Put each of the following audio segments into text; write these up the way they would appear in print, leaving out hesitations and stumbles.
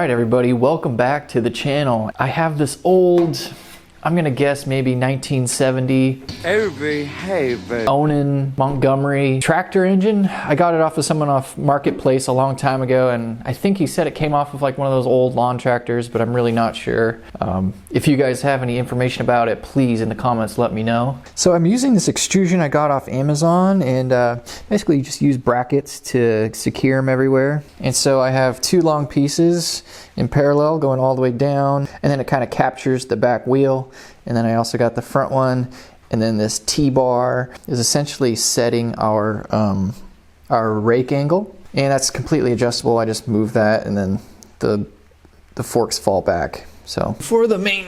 Alright everybody, welcome back to the channel. I have this old, I'm gonna guess maybe 1970 Onan Montgomery tractor engine. I got it off of someone off Marketplace a long time ago, and I think he said it came off of like one of those old lawn tractors, but I'm really not sure. If you guys have any information about it, please in the comments let me know. So I'm using this extrusion I got off Amazon, and basically you just use brackets to secure them everywhere. And so I have two long pieces in parallel going all the way down, and then it kind of captures the back wheel. And then I also got the front one, and then this T-bar is essentially setting our rake angle, and that's completely adjustable. I just move that, and then the forks fall back. So for the main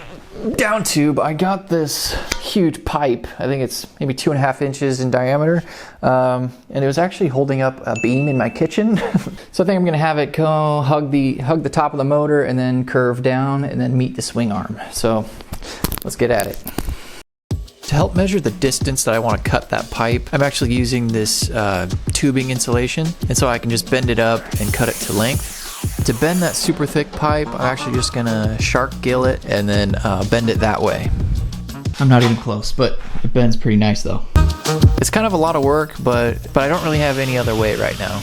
down tube, I got this huge pipe. I think it's maybe 2.5 inches in diameter, and it was actually holding up a beam in my kitchen. So I think I'm gonna have it go hug the top of the motor and then curve down and then meet the swing arm. So let's get at it. To help measure the distance that I want to cut that pipe, I'm actually using this tubing insulation, and so I can just bend it up and cut it to length. To bend that super thick pipe, I'm actually just gonna shark gill it and then bend it that way. I'm not even close, but it bends pretty nice though. It's kind of a lot of work, but I don't really have any other way right now.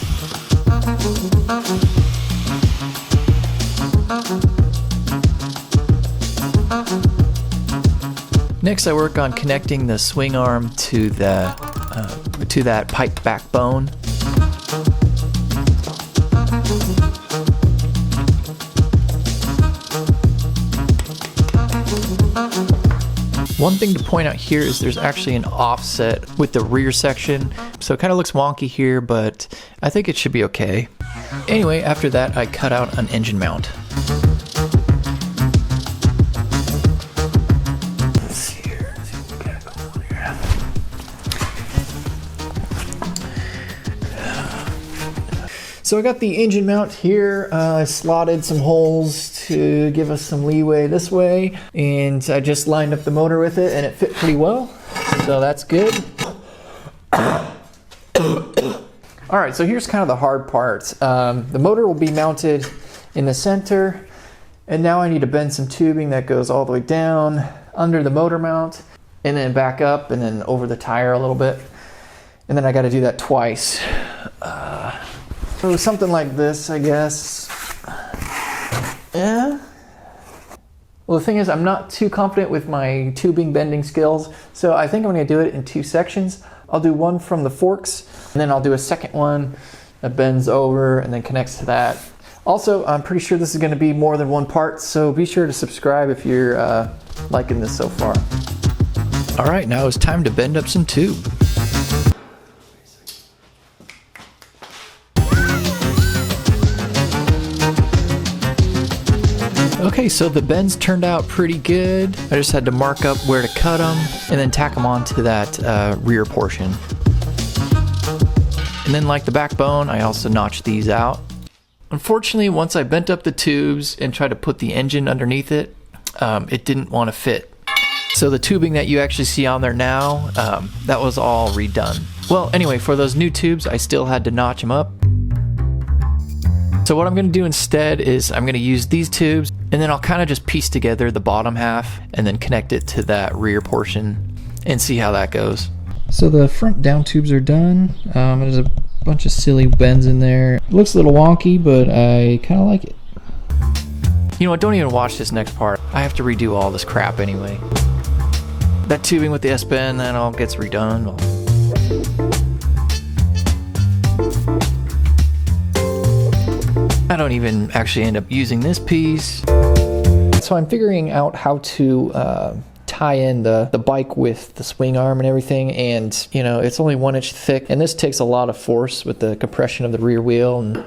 Next, I work on connecting the swing arm to that pipe backbone. One thing to point out here is there's actually an offset with the rear section, so it kind of looks wonky here, but I think it should be okay. Anyway, after that, I cut out an engine mount. So I got the engine mount here. I slotted some holes to give us some leeway this way, and I just lined up the motor with it, and it fit pretty well, so that's good. Alright, so here's kind of the hard part. The motor will be mounted in the center, and now I need to bend some tubing that goes all the way down under the motor mount, and then back up, and then over the tire a little bit. And then I got to do that twice. So something like this, I guess. Yeah. Well, the thing is, I'm not too confident with my tubing bending skills, so I think I'm going to do it in two sections. I'll do one from the forks, and then I'll do a second one that bends over and then connects to that. Also, I'm pretty sure this is going to be more than one part, so be sure to subscribe if you're liking this so far. All right, now it's time to bend up some tube. Okay, so the bends turned out pretty good. I just had to mark up where to cut them and then tack them onto that rear portion. And then like the backbone, I also notched these out. Unfortunately, once I bent up the tubes and tried to put the engine underneath it, it didn't want to fit. So the tubing that you actually see on there now, that was all redone. Well, anyway, for those new tubes, I still had to notch them up. So what I'm going to do instead is I'm going to use these tubes, and then I'll kind of just piece together the bottom half and then connect it to that rear portion and see how that goes. So the front down tubes are done. There's a bunch of silly bends in there. It looks a little wonky, but I kind of like it. You know what, don't even watch this next part. I have to redo all this crap anyway. That tubing with the S-bend, that all gets redone. I don't even actually end up using this piece. So I'm figuring out how to tie in the bike with the swing arm and everything, and you know, it's only 1 inch thick, and this takes a lot of force with the compression of the rear wheel and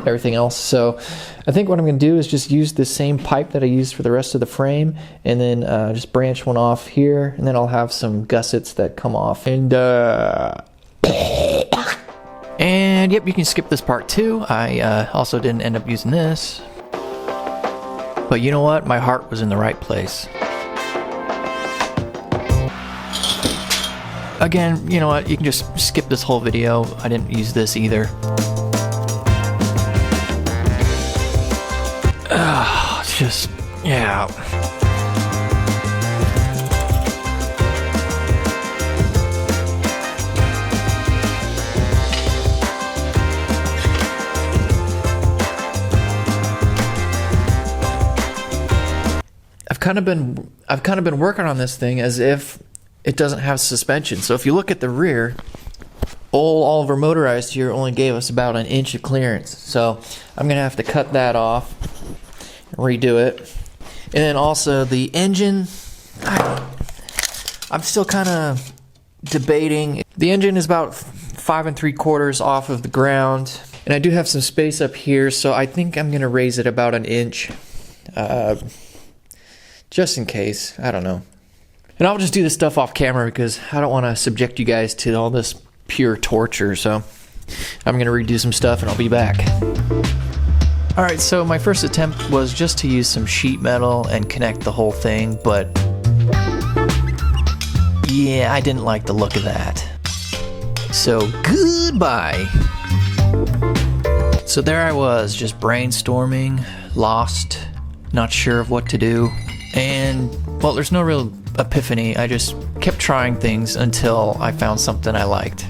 everything else. So I think what I'm going to do is just use the same pipe that I used for the rest of the frame, and then just branch one off here, and then I'll have some gussets that come off. And yep, you can skip this part too. I also didn't end up using this. But you know what? My heart was in the right place. Again, you know what? You can just skip this whole video. I didn't use this either. Just, yeah. I've kind of been working on this thing as if it doesn't have suspension. So if you look at the rear, old Oliver Motorized here only gave us about an inch of clearance. So I'm gonna have to cut that off, redo it. And then also the engine, I'm still kind of debating. The engine is about 5 3/4 off of the ground, and I do have some space up here, so I think I'm gonna raise it about an inch. Just in case, I don't know. And I'll just do this stuff off camera because I don't want to subject you guys to all this pure torture. So I'm going to redo some stuff and I'll be back. All right, so my first attempt was just to use some sheet metal and connect the whole thing, but yeah, I didn't like the look of that. So goodbye. So there I was, just brainstorming, lost, not sure of what to do. And, well, there's no real epiphany. I just kept trying things until I found something I liked.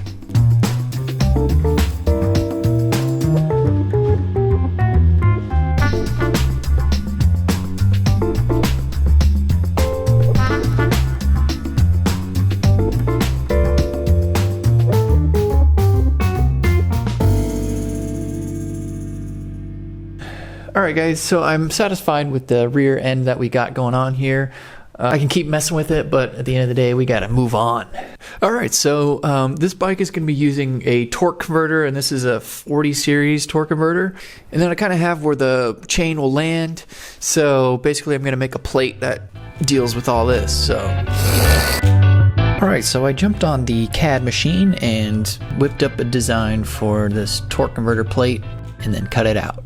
Alright guys, so I'm satisfied with the rear end that we got going on here. I can keep messing with it, but at the end of the day, we gotta move on. Alright, so this bike is going to be using a torque converter, and this is a 40 series torque converter. And then I kind of have where the chain will land. So basically I'm going to make a plate that deals with all this. So alright, so I jumped on the CAD machine and whipped up a design for this torque converter plate and then cut it out.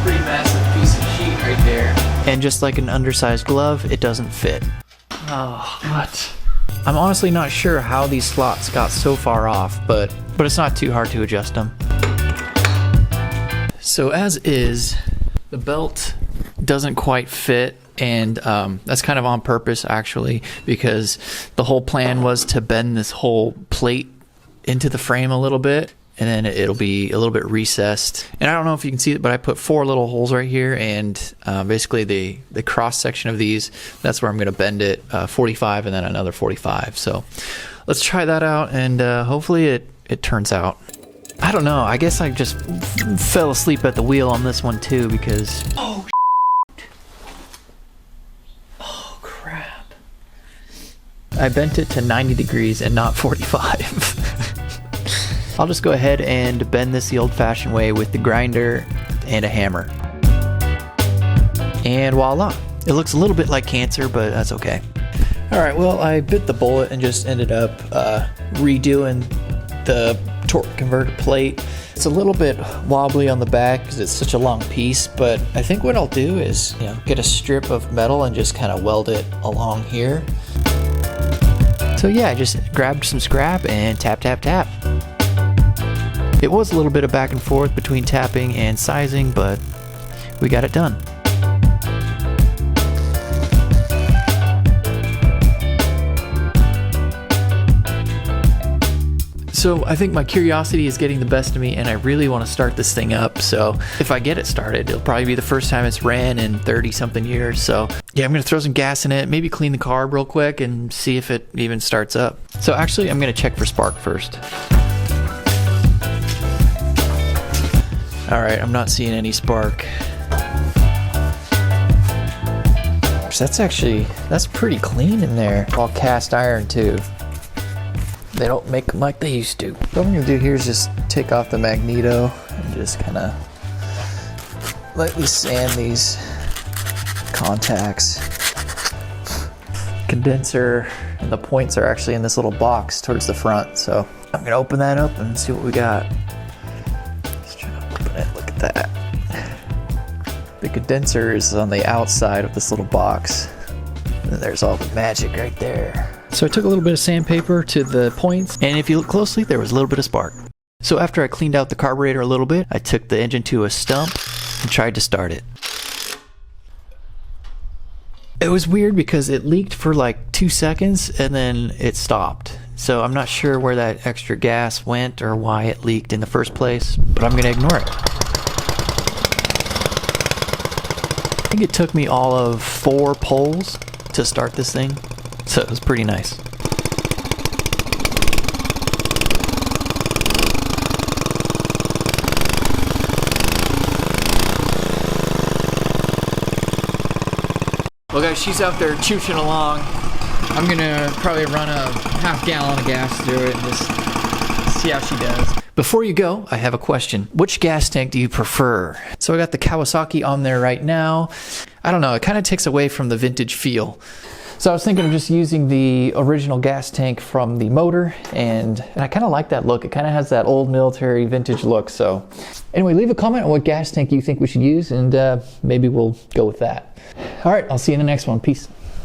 Pretty massive piece of sheet right there. And just like an undersized glove, it doesn't fit. Oh, what? I'm honestly not sure how these slots got so far off, but it's not too hard to adjust them. So as is, the belt doesn't quite fit, and that's kind of on purpose actually, because the whole plan was to bend this whole plate into the frame a little bit, and then it'll be a little bit recessed. And I don't know if you can see it, but I put 4 little holes right here, and basically the cross section of these, that's where I'm going to bend it 45 and then another 45. So let's try that out, and hopefully it turns out. I don't know, I guess I just fell asleep at the wheel on this one too, because oh crap, I bent it to 90 degrees and not 45. I'll just go ahead and bend this the old-fashioned way with the grinder and a hammer. And voila! It looks a little bit like cancer, but that's okay. Alright, well, I bit the bullet and just ended up redoing the torque converter plate. It's a little bit wobbly on the back because it's such a long piece, but I think what I'll do is, get a strip of metal and just kind of weld it along here. So yeah, I just grabbed some scrap and tap, tap, tap. It was a little bit of back and forth between tapping and sizing, but we got it done. So I think my curiosity is getting the best of me, and I really want to start this thing up. So if I get it started, it'll probably be the first time it's ran in 30 something years. So yeah, I'm going to throw some gas in it, maybe clean the carb real quick and see if it even starts up. So actually I'm going to check for spark first. Alright, I'm not seeing any spark. That's pretty clean in there. All cast iron too. They don't make them like they used to. What I'm gonna do here is just take off the magneto and just kind of lightly sand these contacts. Condenser and the points are actually in this little box towards the front. So I'm gonna open that up and see what we got. Look at that. The condenser is on the outside of this little box. And there's all the magic right there. So I took a little bit of sandpaper to the points, and if you look closely, there was a little bit of spark. So after I cleaned out the carburetor a little bit, I took the engine to a stump and tried to start it. It was weird because it leaked for like 2 seconds and then it stopped. So I'm not sure where that extra gas went or why it leaked in the first place, but I'm gonna ignore it. I think it took me all of 4 pulls to start this thing, so it was pretty nice. Well guys, she's out there chooching along. I'm gonna probably run a half gallon of gas through it and just see how she does. Before you go, I have a question. Which gas tank do you prefer? So I got the Kawasaki on there right now. I don't know, it kind of takes away from the vintage feel. So I was thinking of just using the original gas tank from the motor, and I kind of like that look. It kind of has that old military vintage look. So anyway, leave a comment on what gas tank you think we should use, and maybe we'll go with that. All right, I'll see you in the next one. Peace.